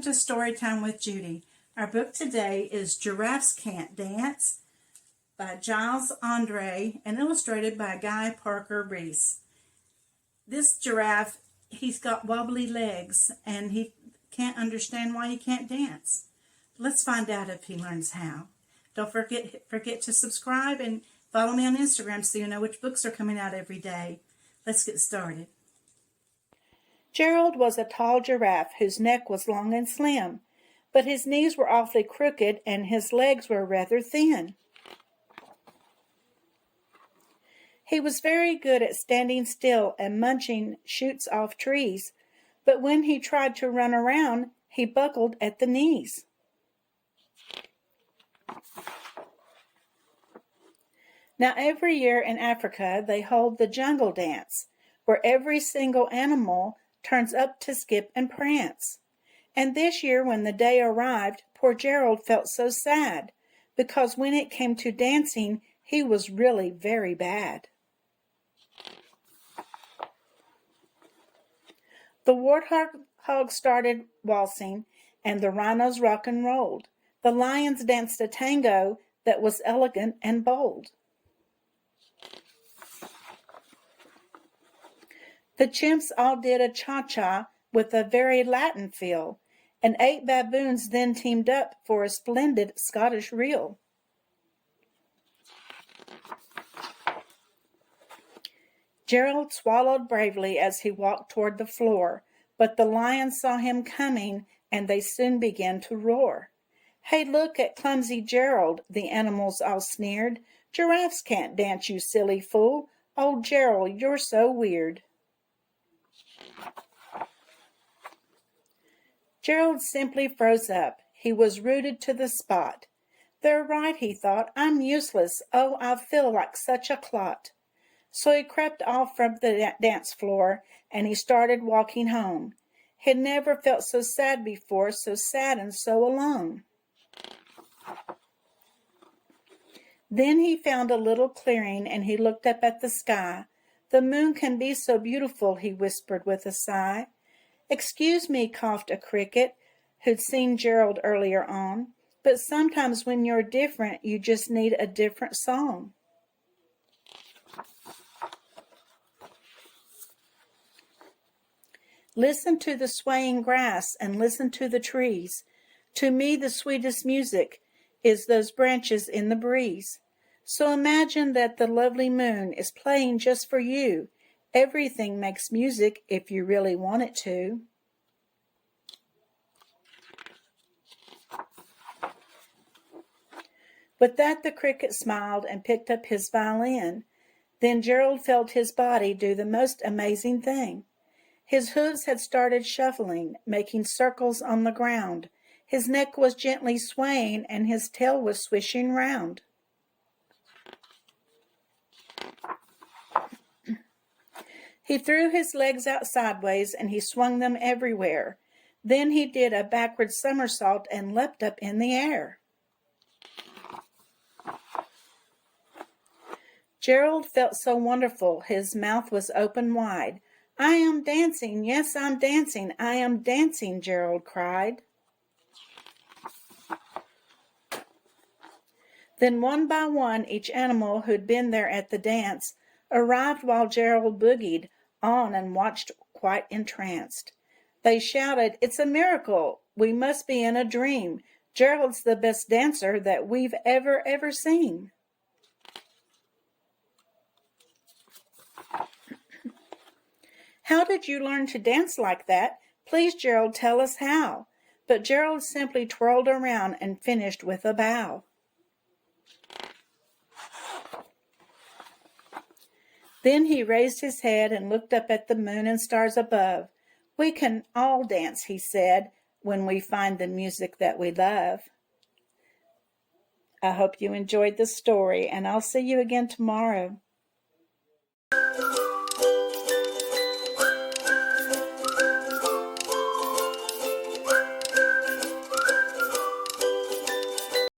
Welcome to Storytime with Judy. Our book today is Giraffes Can't Dance by Giles Andre and illustrated by Guy Parker Reese. This giraffe, he's got wobbly legs and he can't understand why he can't dance. Let's find out if he learns how. Don't forget to subscribe and follow me on Instagram so you know which books are coming out every day. Let's get started. Gerald was a tall giraffe whose neck was long and slim, but his knees were awfully crooked and his legs were rather thin. He was very good at standing still and munching shoots off trees, but when he tried to run around, he buckled at the knees. Now every year in Africa they hold the jungle dance, where every single animal turns up to skip and prance. And this year when the day arrived, poor Gerald felt so sad, because when it came to dancing, he was really very bad. The warthog started waltzing, and the rhinos rock and rolled. The lions danced a tango that was elegant and bold. The chimps all did a cha-cha with a very Latin feel, and 8 baboons then teamed up for a splendid Scottish reel. Gerald swallowed bravely as he walked toward the floor, but the lions saw him coming, and they soon began to roar. "Hey, look at clumsy Gerald," the animals all sneered. "Giraffes can't dance, you silly fool. Oh, Gerald, you're so weird." Gerald simply froze up. He was rooted to the spot. "They're right," he thought. "I'm useless. Oh, I feel like such a clot." So he crept off from the dance floor, and he started walking home. He'd never felt so sad before, so sad and so alone. Then he found a little clearing, and he looked up at the sky. "The moon can be so beautiful," he whispered with a sigh. "Excuse me," coughed a cricket who'd seen Gerald earlier on, "but sometimes when you're different, you just need a different song." Listen to the swaying grass and listen to the trees. To me the sweetest music is those branches in the breeze. So imagine that the lovely moon is playing just for you. Everything makes music if you really want it to. With that the cricket smiled and picked up his violin. Then Gerald felt his body do the most amazing thing. His hooves had started shuffling, making circles on the ground. His neck was gently swaying and his tail was swishing round. He threw his legs out sideways and he swung them everywhere. Then he did a backward somersault and leapt up in the air. Gerald felt so wonderful, his mouth was open wide. "I am dancing, yes, I'm dancing, I am dancing," Gerald cried. Then one by one, each animal who'd been there at the dance arrived while Gerald boogied on and watched quite entranced. They shouted, "It's a miracle! We must be in a dream! Gerald's the best dancer that we've ever seen!" "How did you learn to dance like that? Please, Gerald, tell us how." But Gerald simply twirled around and finished with a bow. Then he raised his head and looked up at the moon and stars above. "We can all dance," he said, "when we find the music that we love." I hope you enjoyed the story, and I'll see you again tomorrow.